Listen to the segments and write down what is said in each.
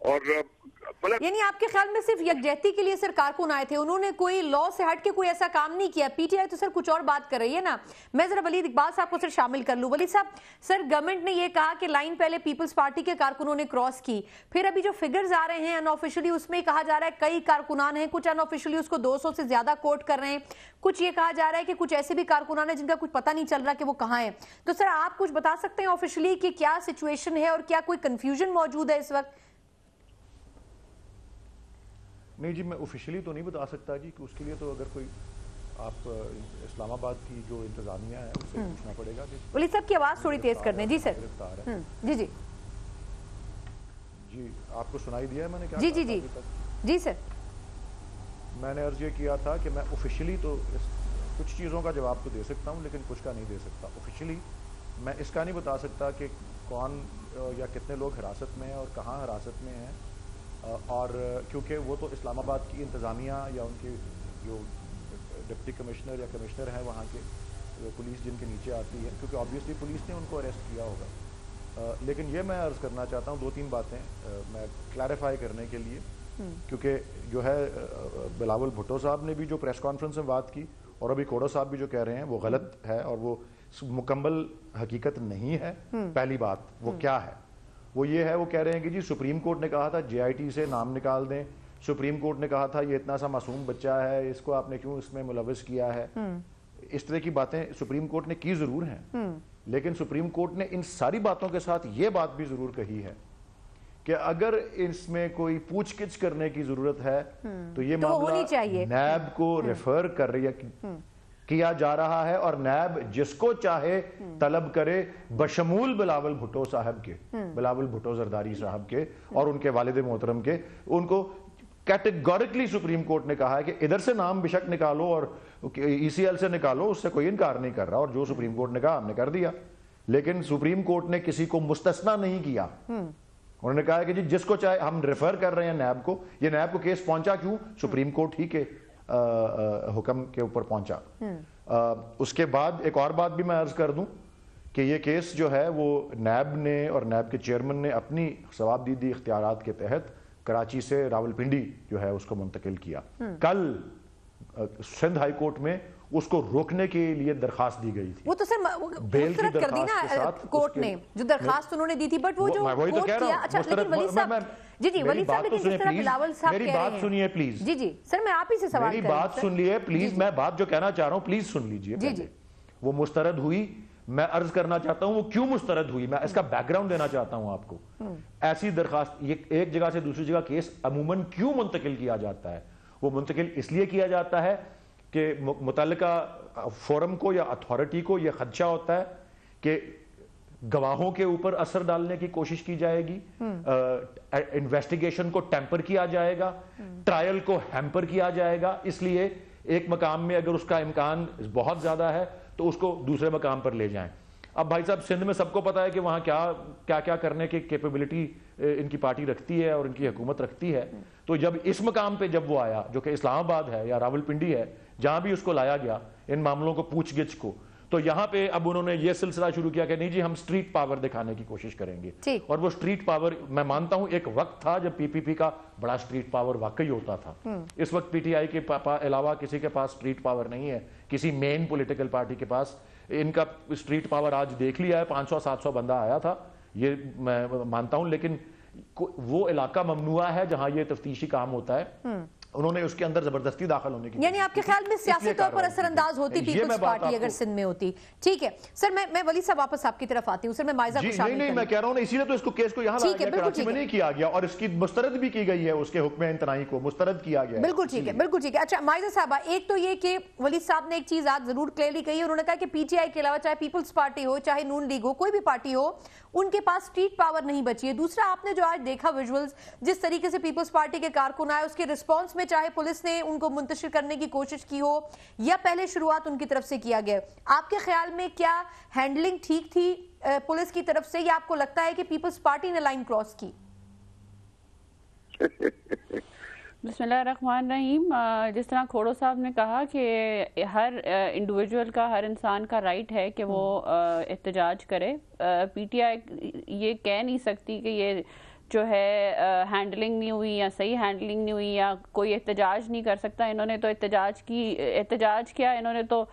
اور یعنی آپ کے خیال میں صرف یکجہتی کے لیے سر کارکن آئے تھے, انہوں نے کوئی لا سے ہٹ کے کوئی ایسا کام نہیں کیا؟ پی ٹی آئی تو سر کچھ اور بات کر رہی ہے نا. میں ذرا ولید اقبال صاحب کو سر شامل کر لوں. ولید صاحب, سر گورنمنٹ نے یہ کہا کہ لائن پہلے پیپلز پارٹی کے کارکنوں نے کراس کی, پھر ابھی جو فگرز آ رہے ہیں ان آفیشلی اس میں کہا جا رہا ہے کئی کارکنان ہیں, کچھ ان آفیشلی اس کو 200 سے زیادہ کوٹ کر رہے ہیں, کچھ یہ کہا جا رہا ہے کہ کچھ ایسے بھی کارکنان ہیں جن کا کچھ پتہ نہیں چل رہا کہ وہ کہاں ہیں. تو سر آپ کچھ بتا سکتے ہیں آفیشلی کہ کیا سچویشن ہے اور کیا کوئی کنفیوژن موجود ہے اس وقت؟ نہیں جی, میں آفیشلی تو نہیں بتا سکتا جی, کہ اس کے لیے تو اگر کوئی آپ اسلام آباد کی جو انتظامیہ ہے اس سے پوچھنا پڑے گا. ولی صاحب کی آواز تھوڑی تیز کر دیں. جی سر. جی جی جی, آپ کو سنائی دیا ہے میں نے کیا؟ جی جی جی جی سر. میں نے عرض یہ کیا تھا کہ میں آفیشلی تو کچھ چیزوں کا جواب تو دے سکتا ہوں لیکن کچھ کا نہیں دے سکتا. آفیشلی میں اس کا نہیں بتا سکتا کہ کون یا کتنے لوگ حراست میں ہیں اور کہاں حراست میں ہیں, اور کیونکہ وہ تو اسلام آباد کی انتظامیہ یا ان کے جو ڈپٹی کمشنر یا کمشنر ہیں وہاں کے پولیس جن کے نیچے آتی ہے, کیونکہ آبویسلی پولیس نے ان کو اریسٹ کیا ہوگا. لیکن یہ میں عرض کرنا چاہتا ہوں 2-3 باتیں میں کلیریفائی کرنے کے لیے, کیونکہ جو ہے بلاول بھٹو صاحب نے بھی جو پریس کانفرنس میں بات کی اور ابھی کوڑو صاحب بھی جو کہہ رہے ہیں وہ غلط ہے اور وہ مکمل حقیقت نہیں ہے. پہلی بات وہ کیا ہے, وہ یہ ہے, وہ کہہ رہے ہیں کہ جی سپریم کورٹ نے کہا تھا جے آئی ٹی سے نام نکال دیں, سپریم کورٹ نے کہا تھا یہ اتنا سا معصوم بچہ ہے, اس کو آپ نے کیوں اس میں ملوث کیا ہے. اس طرح کی باتیں سپریم کورٹ نے کی ضرور ہیں, لیکن سپریم کورٹ نے ان ساری باتوں کے ساتھ یہ بات بھی ضرور کہی ہے کہ اگر اس میں کوئی پوچھ گچھ کرنے کی ضرورت ہے تو یہ معاملہ نیب کو ریفر کر رہی ہے کیا جا رہا ہے, اور نیب جس کو چاہے طلب کرے بشمول بلاول بھٹو صاحب کے, بلاول بھٹو زرداری صاحب کے اور ان کے والد محترم کے. ان کو کیٹیگورکلی سپریم کورٹ نے کہا ہے کہ ادھر سے نام بشک نکالو اور ای سی ایل سے نکالو, اس سے کوئی انکار نہیں کر رہا, اور جو سپریم کورٹ نے کہا ہم نے کر دیا. لیکن سپریم کورٹ نے کسی کو مستثنا نہیں کیا. انہوں نے کہا کہ جی جس کو چاہے, ہم ریفر کر رہے ہیں نیب کو. یہ نیب کو کیس پہنچا کیوں؟ سپریم کورٹ ہی کے حکم کے اوپر پہنچا. اس کے بعد ایک اور بات بھی میں عرض کر دوں کہ یہ کیس جو ہے وہ نیب نے اور نیب کے چیئرمین نے اپنی ثوابدیدی اختیارات کے تحت کراچی سے راولپنڈی جو ہے اس کو منتقل کیا. کل سندھ ہائی کورٹ میں اس کو روکنے کے لیے درخواست دی گئی تھی. وہ تو سر مسترد کر دی نا کورٹ نے جو درخواست انہوں نے دی تھی, بٹ وہ جو کورٹ کیا. اچھا لیکن ولی صاحب, جی جی ولی صاحب, لیکن جس طرح بلاول صاحب کہہ رہے ہیں, میری بات سنیے پلیز. جی جی سر, میں آپ ہی سے سوال کر رہا ہوں. میری بات سن لیے پلیز, میں بات جو کہنا چاہ رہا ہوں پلیز سن لیجئے. جی جی. وہ مسترد ہوئی, میں عرض کرنا چاہتا ہوں وہ کیوں مسترد ہوئی, میں اس کا بیک گراؤنڈ دینا چاہتا ہوں آپ کو. ایسی درخواست ایک جگہ سے دوسری جگہ کیس عموماً کیوں منتقل کیا جاتا ہے؟ وہ منتقل اس لیے کیا جاتا ہے کہ متعلقہ فورم کو یا اتھارٹی کو یہ خدشہ ہوتا ہے کہ گواہوں کے اوپر اثر ڈالنے کی کوشش کی جائے گی, انویسٹیگیشن کو ٹیمپر کیا جائے گا, ٹرائل کو ہیمپر کیا جائے گا. اس لیے ایک مقام میں اگر اس کا امکان بہت زیادہ ہے تو اس کو دوسرے مقام پر لے جائیں. اب بھائی صاحب سندھ میں سب کو پتا ہے کہ وہاں کیا کیا کرنے کی کیپیبلٹی ان کی پارٹی رکھتی ہے اور ان کی حکومت رکھتی ہے. تو جب اس مقام پہ جب وہ آیا جو کہ اسلام آباد ہے یا راولپنڈی ہے, جہاں بھی اس کو لایا گیا ان معاملوں کو پوچھ گچھ کو, تو یہاں پہ اب انہوں نے یہ سلسلہ شروع کیا کہ نہیں جی ہم سٹریٹ پاور دکھانے کی کوشش کریں گے. اور وہ سٹریٹ پاور, میں مانتا ہوں ایک وقت تھا جب پی پی پی کا بڑا سٹریٹ پاور واقعی ہوتا تھا. اس وقت پی ٹی آئی کے علاوہ کسی کے پاس سٹریٹ پاور نہیں ہے, کسی مین پولیٹیکل پارٹی کے پاس. ان کا سٹریٹ پاور آج دیکھ لیا ہے, 500-700 بندہ آیا تھا, یہ میں مانتا ہوں, لیکن وہ علاقہ ممنوع ہے جہاں یہ تفتیشی کام ہوتا ہے. انہوں نے اس کے اندر زبردستی داخل ہونے کی, یعنی آپ کے خیال میں سیاسی طور پر اثر انداز ہوتی پیپلز پارٹی اگر سندھ میں ہوتی. ٹھیک ہے سر, میں ولی صاحب واپس آپ کی طرف آتی ہوں. سر میں مائزہ کو شامل کروں. نہیں میں کہہ رہا ہوں اسی لیے تو اس کو کیس کو یہاں لایا گیا, کراچی میں نہیں کیا گیا, اور اس کی مسترد بھی کی گئی ہے, اس کے حکم امتناعی کو مسترد کیا گیا. بالکل ٹھیک ہے, بالکل ٹھیک ہے. اچھا مائزہ صاحبہ, ایک تو یہ کہ ولی صاحب نے ایک چیز آج ضرور کلیئرلی کہی, انہوں نے کہا کہ پی ٹی آئی کے علاوہ چاہے پیپلز پارٹی ہو, چاہے نون لیگ ہو, کوئی بھی پارٹی ہو, ان کے پاس سٹریٹ پاور نہیں بچی ہے. دوسرا, آپ نے جو آج دیکھا ویژولز, جس طریقے سے پیپلز پارٹی کے کارکن آئے, اس کے رسپانس میں چاہے پولیس نے ان کو منتشر کرنے کی کوشش کی ہو یا پہلے شروعات ان کی طرف سے کیا گیا, آپ کے خیال میں کیا ہینڈلنگ ٹھیک تھی پولیس کی طرف سے, یا آپ کو لگتا ہے کہ پیپلز پارٹی نے لائن کراس کی؟ بسم اللہ الرحمن الرحیم. جس طرح کھوڑو صاحب نے کہا کہ ہر انڈیویجول کا, ہر انسان کا رائٹ ہے کہ وہ احتجاج کرے. پی ٹی آئی یہ کہہ نہیں سکتی کہ یہ جو ہے ہینڈلنگ نہیں ہوئی یا صحیح ہینڈلنگ نہیں ہوئی یا کوئی احتجاج نہیں کر سکتا. انہوں نے تو احتجاج کیا, انہوں نے تو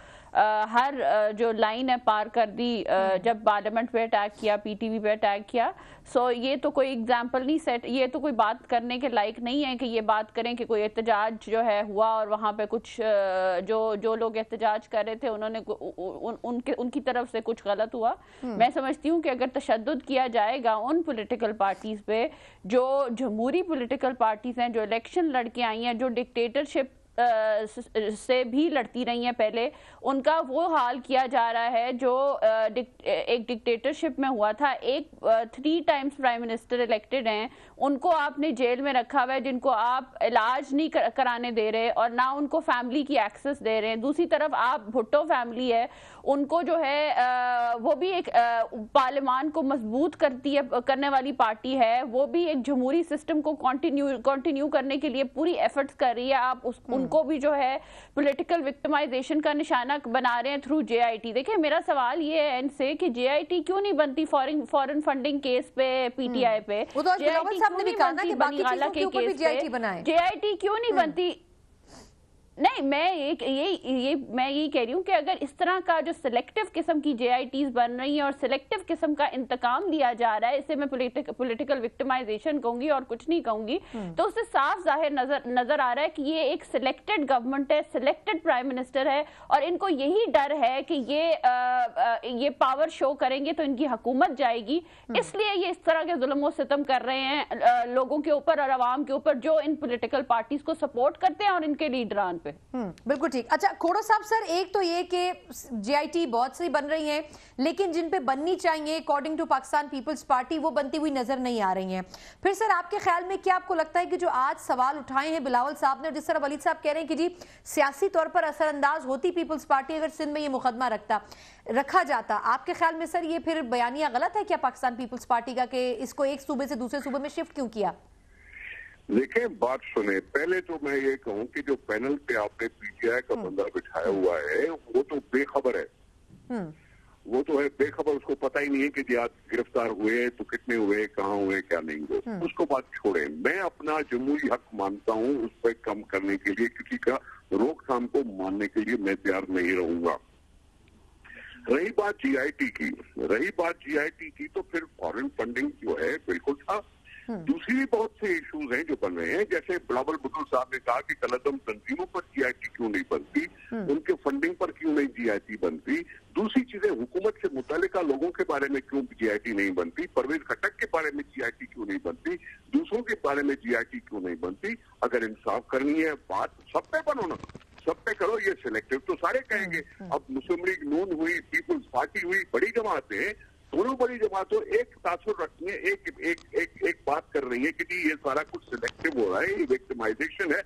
ہر جو لائن ہے پار کر دی جب پارلیمنٹ پہ اٹیک کیا, پی ٹی وی پہ اٹیک کیا. سو یہ تو کوئی ایگزامپل نہیں سیٹ, یہ تو کوئی بات کرنے کے لائق نہیں ہے کہ یہ بات کریں کہ کوئی احتجاج جو ہے ہوا اور وہاں پہ کچھ جو لوگ احتجاج کر رہے تھے انہوں نے ان کی طرف سے کچھ غلط ہوا. میں سمجھتی ہوں کہ اگر تشدد کیا جائے گا ان پولیٹیکل پارٹیز پہ جو جمہوری پولیٹیکل پارٹیز ہیں, جو الیکشن لڑ کے آئی ہیں, جو ڈکٹیٹرشپ سے بھی لڑتی رہی ہیں پہلے, ان کا وہ حال کیا جا رہا ہے جو ایک ڈکٹیٹرشپ میں ہوا تھا. ایک 3 ٹائمز پرائم منسٹر الیکٹڈ ہیں, ان کو آپ نے جیل میں رکھا ہوا ہے, جن کو آپ علاج نہیں کرانے دے رہے اور نہ ان کو فیملی کی ایکسس دے رہے ہیں. دوسری طرف آپ بھٹو فیملی ہے, ان کو جو ہے وہ بھی ایک پارلیمان کو مضبوط کرنے والی پارٹی ہے, وہ بھی ایک جمہوری سسٹم کو کنٹینیو کرنے کے لیے پوری ایفرٹس کر رہی ہے. آپ ان کو بھی جو ہے پولیٹیکل وکٹمائزیشن کا نشانہ بنا رہے ہیں تھرو جے آئی ٹی. دیکھیں میرا سوال یہ ہے ان سے کہ جے آئی ٹی کیوں نہیں بنتی فورن فنڈنگ کیس پہ, پی ٹی آئی پہ, جے آئی ٹی کیوں نہیں بنتی بنی غالہ کے کیس پہ, جے آئی ٹی کیوں نہیں بنتی. نہیں, میں یہی کہہ رہی ہوں کہ اگر اس طرح کا جو سلیکٹو قسم کی جے آئی ٹیز بن رہی ہیں اور سلیکٹو قسم کا انتقام لیا جا رہا ہے, اسے میں پولیٹیکل وکٹمائزیشن کہوں گی اور کچھ نہیں کہوں گی, تو اس سے صاف ظاہر نظر آ رہا ہے کہ یہ ایک سلیکٹڈ گورنمنٹ ہے, سلیکٹڈ پرائم منسٹر ہے, اور ان کو یہی ڈر ہے کہ یہ پاور شو کریں گے تو ان کی حکومت جائے گی, اس لیے یہ اس طرح کے ظلم و ستم کر رہے ہیں لوگوں کے اوپر اور عوام کے اوپر جو ان پولیٹیکل پارٹیز کو سپورٹ کرتے ہیں اور ان کے لیڈران پہ. بالکل ٹھیک. اچھا کھوڑو صاحب, سر ایک تو یہ کہ جے آئی ٹی بہت سی بن رہی ہیں لیکن جن پہ بننی چاہیے اکارڈنگ ٹو پاکستان پیپلز پارٹی وہ بنتی ہوئی نظر نہیں آ رہی ہیں. پھر سر آپ کے خیال میں کیا آپ کو لگتا ہے کہ جو آج سوال اٹھائے ہیں بلاول صاحب نے, اور جس طرح ولید صاحب کہہ رہے ہیں کہ جی سیاسی طور پر اثر انداز ہوتی پیپلز پارٹی اگر سندھ میں یہ مقدمہ رکھا جاتا, آپ کے خیال میں سر یہ پھر بیانیہ غلط ہے کیا پاکستان پیپلز پارٹی کا کہ اس کو ایک صوبے سے دوسرے صوبے میں شفٹ کیوں کیا؟ دیکھیں بات سنیں, پہلے تو میں یہ کہوں کہ جو پینل پہ آپ نے پی ٹی آئی کا بندہ بٹھایا ہوا ہے وہ تو بے خبر ہے, وہ تو ہے بے خبر, اس کو پتہ ہی نہیں ہے کہ گرفتار ہوئے تو کتنے ہوئے, کہاں ہوئے, کیا نہیں ہوئے, اس کو بات چھوڑیں. میں اپنا جمہوری حق مانتا ہوں اس پہ کم کرنے کے لیے, کسی کا روک تھام کو ماننے کے لیے میں تیار نہیں رہوں گا. رہی بات جی آئی ٹی کی تو پھر فارن فنڈنگ جو ہے بالکل تھا. دوسری بھی بہت سے ایشوز ہیں جو بن رہے ہیں, جیسے بلاول بھٹو صاحب نے کہا کہ کلعدم تنظیموں پر جی آئی ٹی کیوں نہیں بنتی, ان کے فنڈنگ پر کیوں نہیں جی آئی ٹی بنتی. دوسری چیزیں حکومت سے متعلقہ لوگوں کے بارے میں کیوں جی آئی ٹی نہیں بنتی, پرویز خٹک کے بارے میں جی آئی ٹی کیوں نہیں بنتی, دوسروں کے بارے میں جی آئی ٹی کیوں نہیں بنتی. اگر انصاف کرنی ہے بات سب پہ بنو نا, سب پہ کرو. یہ سلیکٹو تو سارے کہیں گے. اب مسلم لیگ نون ہوئی, پیپلز پارٹی ہوئی, بڑی جماعتیں, دونوں بڑی جماعتوں ایک تاثر رکھتی ہیں, ایک بات کر رہی ہے کہ یہ سارا کچھ سلیکٹو ہو رہا ہے, یہ وکٹمائزیشن ہے.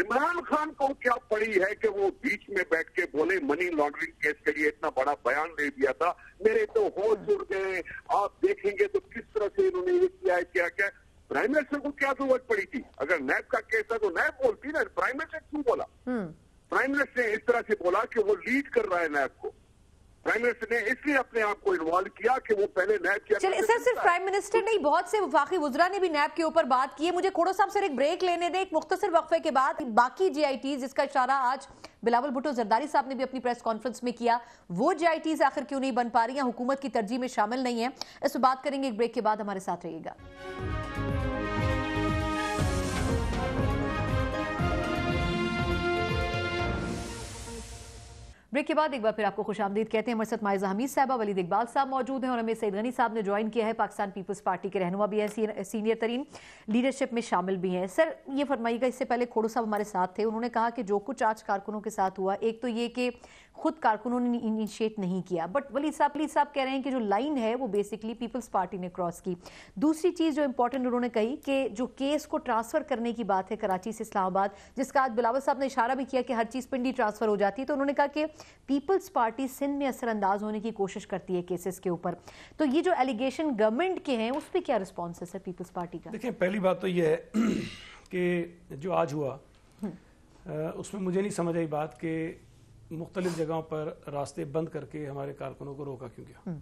عمران خان کو کیا پڑی ہے کہ وہ بیچ میں بیٹھ کے بولے منی لانڈرنگ کیس کے لیے اتنا بڑا بیان دے دیا تھا, میرے تو ہوش اڑ گئے. آپ دیکھیں گے تو کس طرح سے انہوں نے یہ کیا پرائم منسٹر کو کیا ضرورت پڑی تھی؟ اگر نیب کا کیس تھا تو نیب بولتی نا, پرائم منسٹر کیوں بولا؟ پرائم منسٹر نے اس طرح سے بولا کہ وہ لیڈ کر رہا ہے نیب کو. پرائم منسٹر نے اس لیے اپنے آپ کو انوالو کیا کہ وہ پہلے نیب کیا. چلے سر, صرف پرائم منسٹر نہیں, بہت سے وفاقی وزراء نے بھی نیب کے اوپر بات کی ہے. مجھے کھوڑو صاحب سر ایک بریک لینے دیں, ایک مختصر وقفے کے بعد باقی جے آئی ٹیز جس کا اشارہ آج بلاول بھٹو زرداری صاحب نے بھی اپنی پریس کانفرنس میں کیا, وہ جے آئی ٹیز آخر کیوں نہیں بن پا رہی ہیں, حکومت کی ترجیح میں شامل نہیں ہیں, اس پہ بات کریں گے ایک بریک کے بعد. ہمارے ساتھ رہیے گا. بریک کے بعد ایک بار پھر آپ کو خوش آمدید کہتے ہیں. ہمارے ساتھ مائزہ حمید صاحبہ, ولید اقبال صاحب موجود ہیں اور ہمیں سید غنی صاحب نے جوائن کیا ہے. پاکستان پیپلز پارٹی کے رہنما بھی ہیں, سینئر ترین لیڈرشپ میں شامل بھی ہیں. سر یہ فرمائیے گا, اس سے پہلے کھوڑو صاحب ہمارے ساتھ تھے, انہوں نے کہا کہ جو کچھ آج کارکنوں کے ساتھ ہوا, ایک تو یہ کہ خود کارکنوں نے انیشیٹ نہیں کیا, بٹ ولید صاحب کہہ رہے ہیں کہ جو لائن ہے وہ بیسکلی پیپلز پارٹی نے کراس کی. دوسری چیز جو امپورٹنٹ انہوں نے کہی کہ جو کیس کو ٹرانسفر کرنے کی بات ہے کراچی سے اسلام آباد, جس کا آج بلاول صاحب نے اشارہ بھی کیا کہ ہر چیز پنڈی ٹرانسفر ہو جاتی ہے, تو انہوں نے کہا کہ پیپلز پارٹی سندھ میں اثر انداز ہونے کی کوشش کرتی ہے کیسز کے اوپر. تو یہ جو ایلیگیشن گورنمنٹ کے ہیں اس پہ کیا رسپانس ہے سر پیپلز پارٹی کا؟ دیکھیں پہلی بات تو یہ ہے کہ جو آج ہوا اس میں مجھے نہیں سمجھ آئی بات کہ مختلف جگہوں پر راستے بند کر کے ہمارے کارکنوں کو روکا کیوں گیا.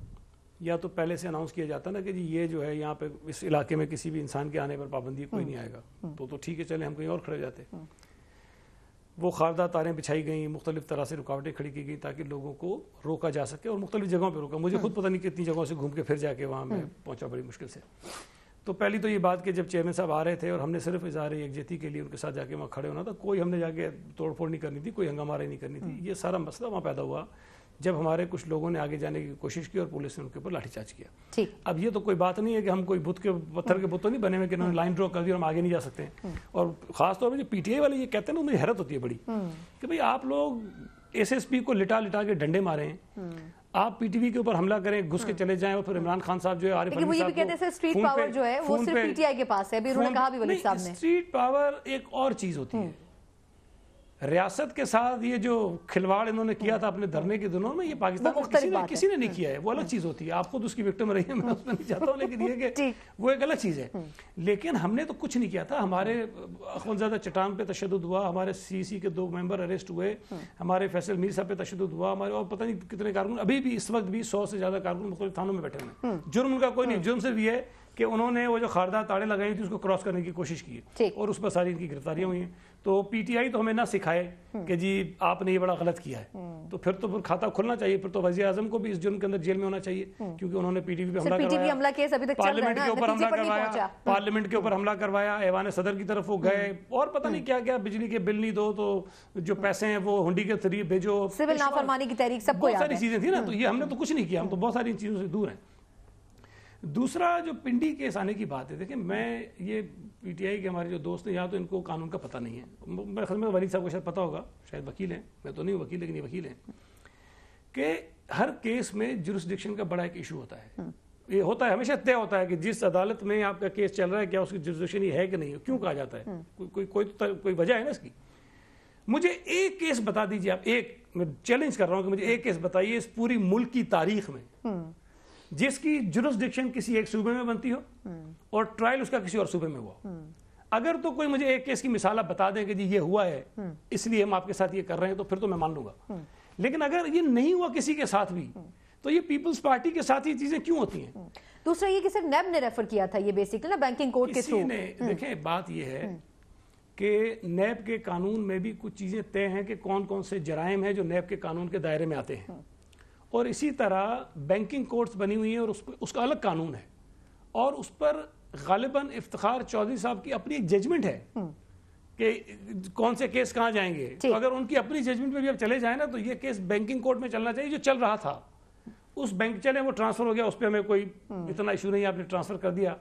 یا تو پہلے سے اناؤنس کیا جاتا نا کہ جی یہ جو ہے یہاں پہ اس علاقے میں کسی بھی انسان کے آنے پر پابندی کوئی نہیں آئے گا، تو ٹھیک ہے چلیں ہم کہیں اور کھڑے جاتے. وہ خاردار تاریں بچھائی گئیں، مختلف طرح سے رکاوٹیں کھڑی کی گئی تاکہ لوگوں کو روکا جا سکے، اور مختلف جگہوں پہ روکا. مجھے خود پتہ نہیں کتنی جگہوں سے گھوم کے پھر جا کے وہاں میں پہنچا بڑی مشکل سے. تو پہلی تو یہ بات کہ جب چیئرمین صاحب آ رہے تھے اور ہم نے صرف اظہار یکجہتی کے لیے ان کے ساتھ جا کے وہاں کھڑے ہونا تھا، کوئی ہم نے جا کے توڑ پھوڑ نہیں کرنی تھی، کوئی ہنگامہ آرائی نہیں کرنی تھی. یہ سارا مسئلہ وہاں پیدا ہوا جب ہمارے کچھ لوگوں نے آگے جانے کی کوشش کی اور پولیس نے ان کے اوپر لاٹھی چارج کیا. اب یہ تو کوئی بات نہیں ہے کہ ہم کوئی بت کے پتھر کے بت تو نہیں بنے ہوئے کہ انہوں نے لائن ڈرا کر دی اور ہم آگے نہیں جا سکتے ہیں. اور خاص طور پہ جو پی ٹی آئی والے یہ کہتے ہیں نا، مجھے حیرت ہوتی ہے بڑی کہ بھئی آپ لوگ ایس ایس پی کو لٹا لٹا کے ڈنڈے مارے ہیں، آپ پی ٹی وی کے اوپر حملہ کریں، گھس کے چلے جائیں، اور پھر عمران خان صاحب جو ہے عارف علوی صاحب کو اسٹریٹ پاور جو ہے وہ صرف پی ٹی آئی کے پاس ہے. ابھی انہوں نے کہا بھی ولید صاحب نے اسٹریٹ پاور ایک اور چیز ہوتی ہے. ریاست کے ساتھ یہ جو کھلواڑ انہوں نے کیا تھا اپنے دھرنے کے دنوں میں، یہ پاکستان میں کسی نے نہیں کیا ہے. وہ الگ چیز ہوتی ہے، آپ خود اس کی وکٹم رہی ہیں، میں اس میں نہیں چاہتا ہوں، لیکن یہ کہ وہ ایک الگ چیز ہے. لیکن ہم نے تو کچھ نہیں کیا تھا. ہمارے اخوندزادہ چٹان پہ تشدد ہوا، ہمارے سی سی کے 2 ممبر اریسٹ ہوئے، ہمارے فیصل میر صاحب پہ تشدد ہوا، ہمارے اور پتہ نہیں کتنے کارکن، ابھی بھی اس وقت بھی 100 سے زیادہ کارکن مختلف تھانوں میں بیٹھے ہوئے ہیں. جرم ان کا کوئی نہیں، جرم صرف یہ ہے کہ انہوں نے وہ جو خاردار تاڑیں لگائی تھی اس کو کراس کرنے کی کوشش کی اور اس پر ساری ان کی گرفتاریاں ہوئی ہیں. تو پی ٹی آئی تو ہمیں نہ سکھائے کہ جی آپ نے یہ بڑا غلط کیا ہے، تو پھر کھاتہ کھلنا چاہیے. پھر تو وزیر اعظم کو بھی اس جرم کے اندر جیل میں ہونا چاہیے، کیونکہ انہوں نے پی ٹی وی پہ حملہ کروایا، پارلیمنٹ کے اوپر حملہ کروایا، پارلیمنٹ کے اوپر حملہ کروایا، ایوان صدر کی طرف وہ گئے، اور پتہ نہیں کیا کیا، بجلی کے بل نہیں دو تو جو پیسے ہیں وہ ہنڈی کے تھری بھیجو، سول نافرمانی کی تحریک، سب کو بہت ساری چیزیں تھیں نا. تو یہ ہم نے تو کچھ نہیں کیا، ہم تو بہت ساری چیزوں سے دور ہیں. دوسرا جو پنڈی کیس آنے کی بات ہے، دیکھیں میں یہ پی ٹی آئی کے ہمارے جو دوست ہیں یہاں تو ان کو قانون کا پتہ نہیں ہے. میرے خیال میں ولید صاحب کو شاید پتہ ہوگا، شاید وکیل ہیں، میں تو نہیں ہوں وکیل لیکن یہ وکیل ہیں، کہ ہر کیس میں جورسڈکشن کا بڑا ایک ایشو ہوتا ہے. یہ ہوتا ہے، ہمیشہ طے ہوتا ہے کہ جس عدالت میں آپ کا کیس چل رہا ہے کیا اس کی جورسڈکشن یہ ہے کہ نہیں، کیوں کہا جاتا ہے، کوئی وجہ ہے نا اس کی. مجھے ایک کیس بتا دیجیے آپ، ایک میں چیلنج کر رہا ہوں کہ مجھے ایک کیس بتائیے اس پوری ملک کی تاریخ میں جس کی جورسڈکشن کسی ایک صوبے میں بنتی ہو اور ٹرائل اس کا کسی اور صوبے میں ہوا. اگر تو کوئی مجھے ایک کیس کی مثال آپ بتا دیں کہ جی یہ ہوا ہے اس لیے ہم آپ کے ساتھ یہ کر رہے ہیں، تو پھر تو میں مان لوں گا. لیکن اگر یہ نہیں ہوا کسی کے ساتھ بھی، تو یہ پیپلز پارٹی کے ساتھ یہ چیزیں کیوں ہوتی ہیں؟ دوسرا یہ کہ صرف نیب نے ریفر کیا تھا یہ بیسیکلی نا بینکنگ کوڈ کے تھرو. دیکھیں بات یہ ہے کہ نیب کے قانون میں بھی کچھ چیزیں طے ہیں کہ کون کون سے جرائم ہیں جو نیب کے قانون کے دائرے میں آتے ہیں، اور اسی طرح بینکنگ کوڈز بنی ہوئی ہیں اور اس کا الگ قانون ہے، اور اس پر غالباً افتخار چودھری صاحب کی اپنی ایک ججمنٹ ہے کہ کون سے کیس کہاں جائیں گے. تو اگر ان کی اپنی ججمنٹ پہ بھی اب چلے جائیں نا تو یہ کیس بینکنگ کوڈ میں چلنا چاہیے جو چل رہا تھا. اس بینک چلے وہ ٹرانسفر ہو گیا، اس پہ ہمیں کوئی اتنا ایشو نہیں، آپ نے ٹرانسفر کر دیا.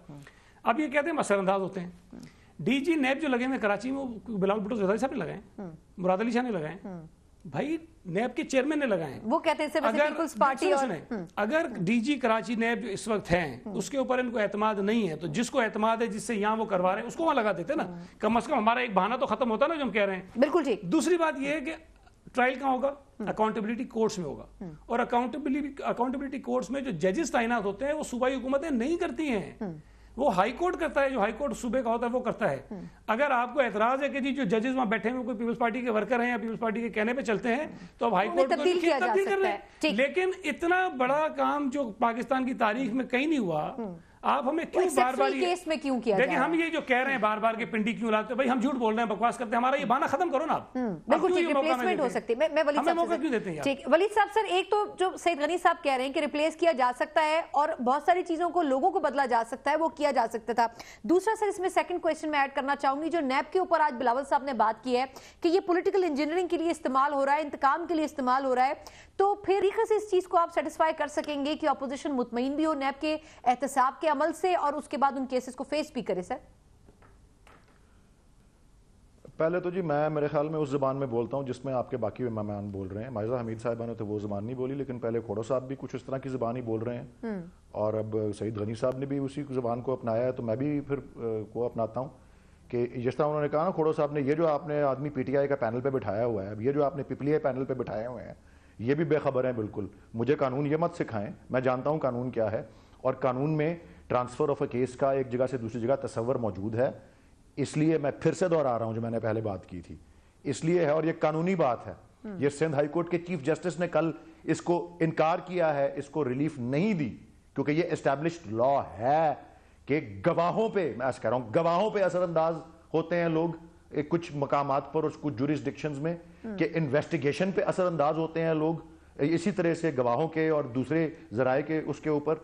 اب یہ کہتے ہیں اثر انداز ہوتے ہیں. ڈی جی نیب جو لگے ہوئے کراچی میں، وہ بلاول بھٹو زرداری صاحب نے لگائے ہیں، مراد علی شاہ نے لگائے ہیں، بھائی نیب کے چیئرمین نے لگائے ہیں. وہ کہتے ہیں پیپلز پارٹی. اگر ڈی جی کراچی نیب جو اس وقت ہیں اس کے اوپر ان کو اعتماد نہیں ہے تو جس کو اعتماد ہے جس سے یہاں وہ کروا رہے ہیں اس کو وہاں لگا دیتے نا، کم از کم ہمارا ایک بہانہ تو ختم ہوتا نا جو ہم کہہ رہے ہیں. بالکل ٹھیک. دوسری بات یہ ہے کہ ٹرائل کہاں ہوگا؟ اکاؤنٹیبلٹی کورٹس میں ہوگا، اور اکاؤنٹیبلٹی کورٹس میں جو ججز تعینات ہوتے ہیں وہ صوبائی حکومتیں نہیں کرتی ہیں، وہ ہائی کورٹ کرتا ہے، جو ہائی کورٹ صوبے کا ہوتا ہے وہ کرتا ہے. اگر آپ کو اعتراض ہے کہ جی جو ججز وہاں بیٹھے ہیں کوئی پیپلز پارٹی کے ورکر ہیں یا پیپلز پارٹی کے کہنے پہ چلتے ہیں، تو اب ہائی کورٹ کو تبدیل کر لیں. لیکن اتنا بڑا کام جو پاکستان کی تاریخ میں کہیں نہیں ہوا، آپ ہمیں کیوں بار بار کیس میں کیوں کیا؟ دیکھیں ہم یہ جو کہہ رہے ہیں بار بار کہ پنڈی کیوں لاتے ہیں، بھائی ہم جھوٹ بول رہے ہیں، بکواس کرتے ہیں، ہمارا یہ بہانہ ختم کرو نا آپ. بالکل ٹھیک، ریپلیسمنٹ ہو سکتی ہے. میں ولید صاحب سے کیوں دیتے ہیں؟ ٹھیک ولید صاحب سر، ایک تو جو سید غنی صاحب کہہ رہے ہیں کہ ریپلیس کیا جا سکتا ہے اور بہت ساری چیزوں کو لوگوں کو بدلا جا سکتا ہے، وہ کیا جا سکتا تھا. دوسرا سر اس میں سیکنڈ کویسچن میں ایڈ کرنا چاہوں گی، جو نیب کے اوپر آج بلاول صاحب نے بات کی ہے کہ یہ پولیٹیکل انجینئرنگ کے لیے استعمال ہو رہا ہے، انتقام کے لیے استعمال ہو رہا ہے، تو پھر طریقے سے اس چیز کو آپ سیٹسفائی کر سکیں گے کہ اپوزیشن مطمئن بھی ہو نیب کے احتساب کے عمل سے اور اس کے بعد ان کیسز کو فیس بھی کرے؟ سر پہلے تو جی میں میرے خیال میں اس زبان میں بولتا ہوں جس میں آپ کے باقی مہمان بول رہے ہیں. مائزہ حمید صاحبہ نے تو وہ زبان نہیں بولی، لیکن پہلے کھوڑو صاحب بھی کچھ اس طرح کی زبان ہی بول رہے ہیں، اور اب سعید غنی صاحب نے بھی اسی زبان کو اپنایا ہے، تو میں بھی پھر کو اپناتا ہوں کہ جس طرح انہوں نے کہا نا کھوڑو صاحب نے، یہ جو آپ نے آدمی پی ٹی آئی کا پینل پہ بٹھایا ہوا ہے، اب یہ جو آپ نے پپلی پینل پہ بٹھائے ہوئے ہیں یہ بھی بے خبر ہیں بالکل. مجھے قانون یہ مت سکھائیں، میں جانتا ہوں قانون کیا ہے، اور قانون میں ٹرانسفر آف اے کیس کا ایک جگہ سے دوسری جگہ تصور موجود ہے. اس لیے میں پھر سے دہرا رہا ہوں جو میں نے پہلے بات کی تھی، اس لیے ہے، اور یہ قانونی بات ہے. یہ سندھ ہائی کورٹ کے چیف جسٹس نے کل اس کو انکار کیا ہے، اس کو ریلیف نہیں دی کیونکہ یہ اسٹیبلشڈ لا ہے کہ گواہوں پہ، میں ایسا کہہ رہا ہوں، گواہوں پہ اثر انداز ہوتے ہیں لوگ کچھ مقامات پر اور کچھ جورسڈکشنز میں، کہ انویسٹیگیشن پہ اثر انداز ہوتے ہیں لوگ اسی طرح سے گواہوں کے اور دوسرے ذرائع کے اس کے اوپر،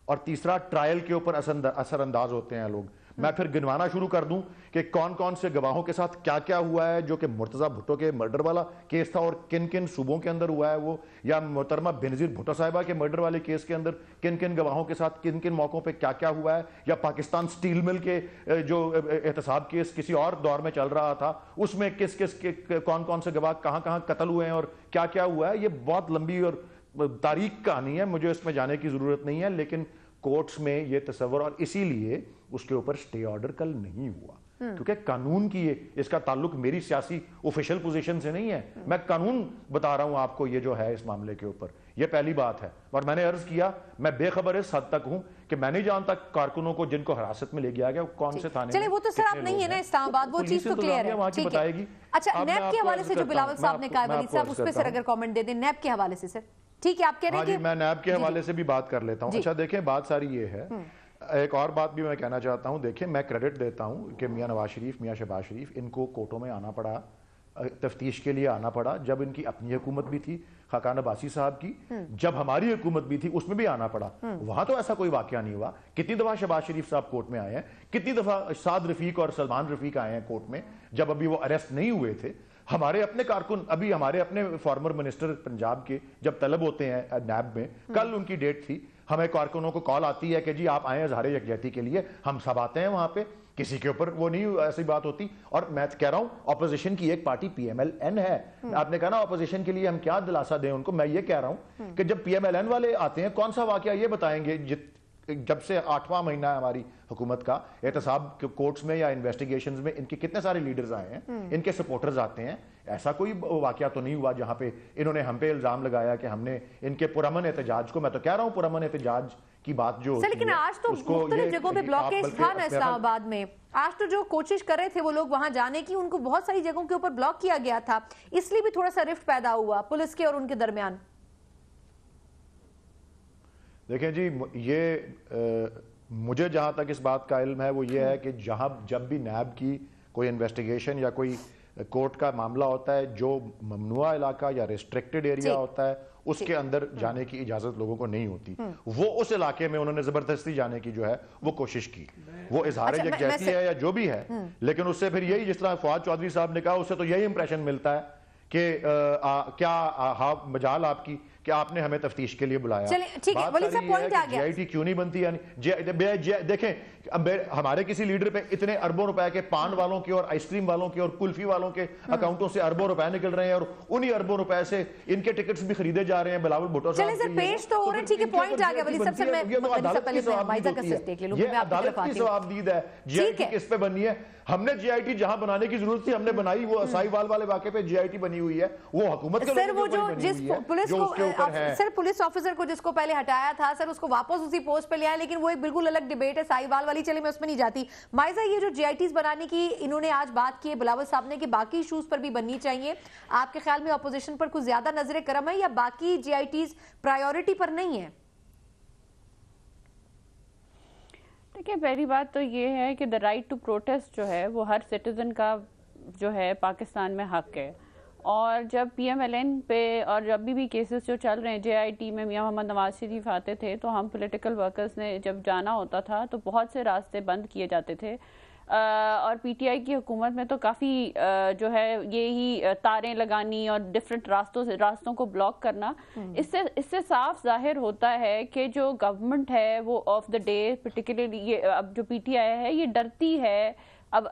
اور تیسرا ٹرائل کے اوپر اثر انداز ہوتے ہیں لوگ. میں پھر گنوانا شروع کر دوں کہ کون کون سے گواہوں کے ساتھ کیا کیا ہوا ہے، جو کہ مرتضیٰ بھٹو کے مرڈر والا کیس تھا اور کن کن صوبوں کے اندر ہوا ہے وہ، یا محترمہ بینظیر بھٹو صاحبہ کے مرڈر والے کیس کے اندر کن کن گواہوں کے ساتھ کن کن موقعوں پہ کیا کیا ہوا ہے، یا پاکستان سٹیل مل کے جو احتساب کیس کسی اور دور میں چل رہا تھا اس میں کس کس کون کون سے گواہ کہاں کہاں قتل ہوئے ہیں اور کیا کیا ہوا ہے. یہ بہت لمبی اور تاریخ کہانی ہے، مجھے اس میں جانے کی ضرورت نہیں ہے، لیکن کورٹس میں یہ تصور، اور اسی لیے اس کے اوپر سٹے آرڈر کل نہیں ہوا کیونکہ قانون کی اس کا تعلق میری سیاسی آفیشل پوزیشن سے نہیں ہے. میں قانون بتا رہا ہوں آپ کو یہ جو ہے اس معاملے کے اوپر. یہ پہلی بات ہے. اور میں نے عرض کیا میں بے خبر اس حد تک ہوں کہ میں نہیں جانتا کارکنوں کو جن کو حراست میں لے گیا گیا کون سے تھانے. چلے وہ تو سر آپ نہیں ہے نا اسلام آباد، وہ چیز تو کلیئر ہے، وہاں کی بتائے گی. اچھا نیب کے حوالے سے جو بلاول صاحب نے کہا ولی صاحب، اس پہ سر اگر کامنٹ دے دیں نیب کے حوالے سے. سر ٹھیک ہے آپ کہہ رہے ہیں کہ میں نیب کے حوالے سے بھی بات کر لیتا ہوں. اچھا دیکھیں بات ساری یہ ہے، ایک اور بات بھی میں کہنا چاہتا ہوں. دیکھیں میں کریڈٹ دیتا ہوں کہ میاں نواز شریف، میاں شہباز شریف، ان کو کورٹوں میں آنا پڑا، تفتیش کے لیے آنا پڑا. جب ان کی اپنی حکومت بھی تھی خاقان عباسی صاحب کی، جب ہماری حکومت بھی تھی اس میں بھی آنا پڑا. وہاں تو ایسا کوئی واقعہ نہیں ہوا. کتنی دفعہ شہباز شریف صاحب کورٹ میں آئے ہیں، کتنی دفعہ سعد رفیق اور سلمان رفیق آئے ہیں کورٹ میں جب ابھی وہ اریسٹ نہیں ہوئے تھے. ہمارے اپنے کارکن، ابھی ہمارے اپنے فارمر منسٹر پنجاب کے جب طلب ہوتے ہیں نیب میں، کل ان کی ڈیٹ تھی، ہمیں کارکنوں کو کال آتی ہے کہ جی آپ آئیں اظہار یکجہتی کے لیے، ہم سب آتے ہیں وہاں پہ. کسی کے اوپر وہ نہیں ایسی بات ہوتی. اور میں کہہ رہا ہوں اپوزیشن کی ایک party P M L N ہے. آپ نے کہا نا اپوزیشن کے لیے ہم کیا دلاسا دیں ان کو. میں یہ کہہ رہا ہوں کہ جب پی ایم ایل این والے آتے ہیں کون سا واقعہ یہ بتائیں گے جب سے 8واں مہینہ ہے ہماری حکومت کا، احتساب کورٹس میں یا انویسٹیگیشنز میں ان کے کتنے سارے لیڈرز آئے ہیں، ان کے سپورٹرز آتے ہیں. ایسا کوئی واقعہ تو نہیں ہوا جہاں پہ انہوں نے ہم پہ الزام لگایا کہ ہم نے ان کے پرامن احتجاج کو، میں تو کہہ رہا ہوں پرامن احتجاج کی بات جو لیکن آج تو مختلف جگہوں پہ بلاکیج تھا نا اسلام آباد میں. آج تو جو کوشش کر رہے تھے وہ لوگ وہاں جانے کی، ان کو بہت ساری جگہوں کے اوپر بلاک کیا گیا تھا، اس لیے بھی تھوڑا سا رفٹ پیدا ہوا پولیس کے اور ان کے درمیان. دیکھیں جی یہ مجھے جہاں تک اس بات کا علم ہے وہ یہ ہے کہ جب بھی نیب کی کوئی انویسٹیگیشن یا کوئی کورٹ کا معاملہ ہوتا ہے، جو ممنوعہ علاقہ یا ریسٹرکٹڈ ایریا ہوتا ہے اس کے اندر جانے کی اجازت لوگوں کو نہیں ہوتی. وہ اس علاقے میں انہوں نے زبردستی جانے کی جو ہے وہ کوشش کی. وہ اظہار یکجہتی ہے یا جو بھی ہے، لیکن اس سے پھر یہی جس طرح فواد چودھری صاحب نے کہا، اس سے تو یہی امپریشن ملتا ہے کہ کیا مجال آپ کی کہ آپ نے ہمیں تفتیش کے لیے بلایا. ٹھیک ہے ولی صاحب پوائنٹ آ گیا. جی آئی ٹی کیوں نہیں بنتی؟ یعنی دیکھیں ہمارے کسی لیڈر پہ اتنے اربوں روپے کے پان والوں کے اور آئس کریم والوں کے اور کلفی والوں کے اکاؤنٹوں سے اربوں روپے نکل رہے ہیں، اور انہی اربوں روپے سے ان کے ٹکٹس بھی خریدے جا رہے ہیں. بلاول بھٹو صاحب چلیں سر پیش تو ہو رہے، ٹھیک ہے پوائنٹ آ گیا ولی صاحب. سر میں عدالت کی ثوابدید ہے. جی آئی ٹی کس پہ بنی ہے؟ ہم نے جی آئی ٹی جہاں بنانے کی ضرورت تھی ہم نے بنائی. وہ اسائی وال والے واقعے پہ جی آئی ٹی بنی ہوئی ہے، وہ حکومت کے سر وہ جو جس پولیس کو سر پولیس آفیسر کو جس کو پہلے ہٹایا تھا سر اس کو واپس اسی پوسٹ پہ لے آئے، لیکن وہ ایک بالکل الگ ڈیبیٹ ہے اسائی وال والی. چلے میں اس میں نہیں جاتی. مائزہ یہ جو جی آئی ٹیز بنانے کی انہوں نے آج بات کی ہے بلاول صاحب نے کہ باقی ایشوز پر بھی بننی چاہیے، آپ کے خیال میں اپوزیشن پر کچھ زیادہ نظر کرم ہے یا باقی جی آئی ٹیز پرائیورٹی پر نہیں ہے؟ دیکھیں پہلی بات تو یہ ہے کہ دا رائٹ ٹو پروٹیسٹ جو ہے وہ ہر سٹیزن کا جو ہے پاکستان میں حق ہے. اور جب پی ایم ایل این پہ اور جب بھی کیسز جو چل رہے ہیں جے آئی ٹی میں میاں محمد نواز شریف آتے تھے تو ہم پولیٹیکل ورکرز نے جب جانا ہوتا تھا تو بہت سے راستے بند کیے جاتے تھے. اور پی ٹی آئی کی حکومت میں تو کافی جو ہے یہی تاریں لگانی اور ڈفرینٹ راستوں کو بلاک کرنا. اس سے صاف ظاہر ہوتا ہے کہ جو گورنمنٹ ہے وہ آف دا ڈے پرٹیکولرلی یہ اب جو پی ٹی آئی ہے یہ ڈرتی ہے اب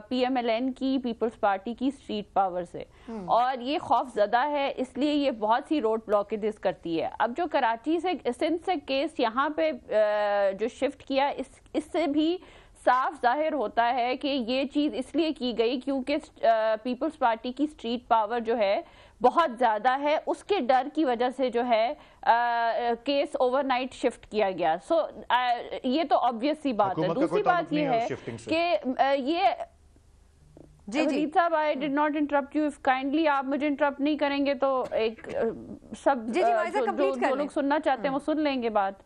پی ایم ایل این کی پیپلز پارٹی کی اسٹریٹ پاور سے، اور یہ خوف زدہ ہے، اس لیے یہ بہت سی روڈ بلاکیجز کرتی ہے. اب جو کراچی سے سندھ سے کیس یہاں پہ جو شفٹ کیا اس سے بھی صاف ظاہر ہوتا ہے کہ یہ چیز اس لیے کی گئی کیونکہ پیپلز پارٹی کی اسٹریٹ پاور جو ہے بہت زیادہ ہے، اس کے ڈر کی وجہ سے جو ہے کیس اوور نائٹ شفٹ کیا گیا. سو یہ تو آبویس سی بات ہے. دوسری بات یہ ہے کہ یہ ولید صاحب I did not interrupt you, if kindly آپ مجھے انٹرپٹ نہیں کریں گے تو ایک سب جو لوگ سننا چاہتے ہیں وہ سن لیں گے بات.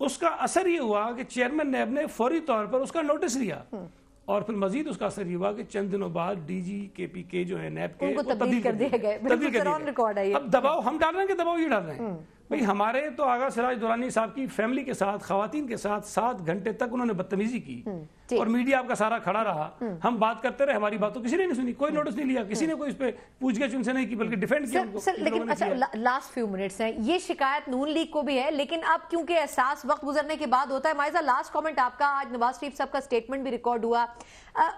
اس کا اثر یہ ہوا کہ چیئرمین نیب نے فوری طور پر اس کا نوٹس لیا اور پھر مزید اس کا اثر یہ ہوا کہ چند دنوں بعد ڈی جی کے پی کے جو ہے نیب کے تبدیل کر دیے گئے. اب دباؤ ہم ڈال رہے ہیں کہ دباؤ یہ ڈال رہے ہیں بھئی ہمارے تو آغا سراج درانی صاحب کی فیملی کے ساتھ خواتین کے ساتھ 7 گھنٹے تک انہوں نے بدتمیزی کی اور میڈیا آپ کا سارا کھڑا رہا, ہم بات کرتے رہے, ہماری باتوں کسی نے نہیں سنی, کوئی نوٹس نہیں لیا, کسی نے کوئی اس پہ پوچھ گچھ ان سے نہیں کی بلکہ ڈیفینڈ کیا. لیکن اچھا لاسٹ فیو منٹس ہیں, یہ شکایت نون لیگ کو بھی ہے لیکن اب کیونکہ احساس وقت گزرنے کے بعد ہوتا ہے. مائزہ لاسٹ کامنٹ آپ کا, آج نواز شریف صاحب کا سٹیٹمنٹ بھی ریکارڈ ہوا,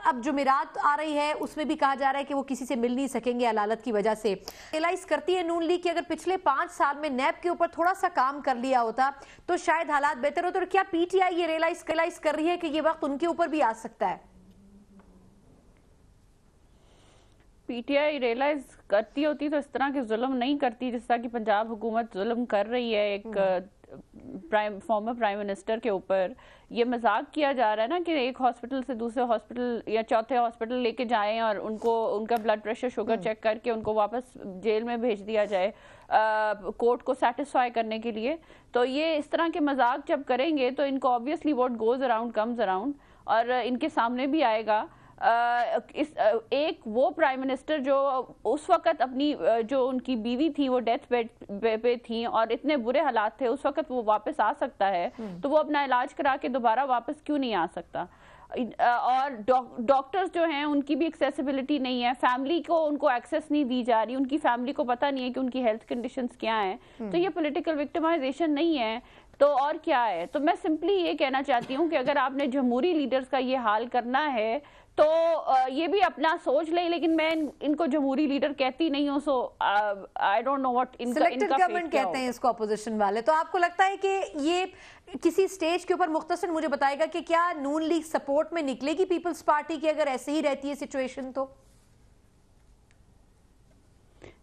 اب جمعرات آ رہی ہے اس میں بھی کہا جا رہا ہے کہ وہ کسی سے مل نہیں سکیں گے علالت کی وجہ سے. ریئلائز کرتی ہے نون لیگ کہ اگر پچھلے 5 سال میں نیب کے اوپر تھوڑا سا کام کر لیا ہوتا تو شاید حالات بہتر ہوتے, اور کیا پی ٹی آئی یہ ریئلائز کر رہی ہے کہ یہ وقت ان کے اوپر بھی آ سکتا ہے؟ پی ٹی آئی ریئلائز کرتی ہوتی تو اس طرح کے ظلم نہیں کرتی جس طرح کی پنجاب حکومت ظلم کر رہی ہے ایک فارمر پرائم منسٹر کے اوپر. یہ مذاق کیا جا رہا ہے نا کہ ایک ہاسپٹل سے دوسرے ہاسپٹل یا چوتھے ہاسپٹل لے کے جائیں اور ان کا بلڈ پریشر شوگر چیک کر کے ان کو واپس جیل میں بھیج دیا جائے کورٹ کو سیٹسفائی کرنے کے لیے. تو یہ اس طرح کے مذاق جب کریں گے تو ان کو obviously what goes around comes around, اور ان کے سامنے بھی آئے گا. ایک وہ پرائم منسٹر جو اس وقت اپنی جو ان کی بیوی تھی وہ ڈیتھ بیڈ پہ تھیں اور اتنے برے حالات تھے, اس وقت وہ واپس آ سکتا ہے تو وہ اپنا علاج کرا کے دوبارہ واپس کیوں نہیں آ سکتا؟ اور ڈاکٹرز جو ہیں ان کی بھی ایکسیسیبلٹی نہیں ہے, فیملی کو ان کو ایکسیس نہیں دی جا رہی, ان کی فیملی کو پتہ نہیں ہے کہ ان کی ہیلتھ کنڈیشنز کیا ہیں. تو یہ پولیٹیکل وکٹمائزیشن نہیں ہے تو اور کیا ہے؟ تو میں سمپلی یہ کہنا چاہتی ہوں کہ اگر آپ نے جمہوری لیڈرز کا یہ حال کرنا ہے تو یہ بھی اپنا سوچ لیں, لیکن میں ان کو جمہوری لیڈر کہتی نہیں ہوں, سو I don't know what in کا گورنمنٹ کہتے ہیں اس کو اپوزیشن والے. تو آپ کو لگتا ہے کہ یہ کسی سٹیج کے اوپر مختصر مجھے بتائے گا کہ کیا نون لیگ سپورٹ میں نکلے گی پیپلز پارٹی کی اگر ایسے ہی رہتی ہے سچویشن؟ تو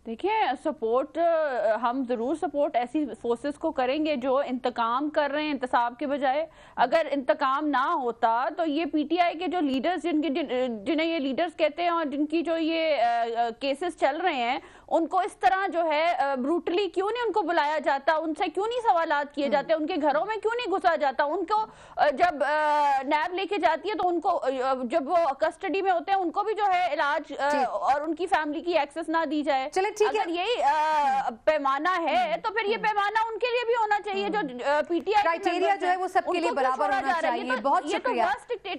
دیکھیں سپورٹ ہم ضرور سپورٹ ایسی فورسز کو کریں گے جو انتقام کر رہے ہیں انتصاب کے بجائے. اگر انتقام نہ ہوتا تو یہ پی ٹی آئی کے جو لیڈرز جنہیں یہ لیڈرز کہتے ہیں اور جن کی جو یہ کیسز چل رہے ہیں ان کو اس طرح جو ہے بروٹلی کیوں نہیں ان کو بلایا جاتا, ان سے کیوں نہیں سوالات کیے جاتے, ان کے گھروں میں کیوں نہیں گھسا جاتا, ان کو جب نیب لے کے جاتی ہے تو ان کو جب وہ کسٹڈی میں ہوتے ہیں ان کو بھی جو ہے علاج اور ان کی فیملی کی ایکسس نہ دی جائے. اگر یہی پیمانہ ہے تو پھر یہ پیمانہ ان کے لیے بھی ہونا چاہیے جو پی ٹی آئی کرائٹیریا جو ہے وہ سب کے لیے برابر ہونا چاہیے. بہت شکریہ,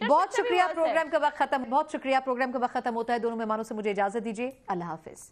بہت شکریہ. پروگرام کا وقت ختم, بہت شکریہ. پروگرام کا وقت ختم ہوتا ہے. دونوں مہمانوں سے مجھے اجازت دیجیے. اللہ حافظ.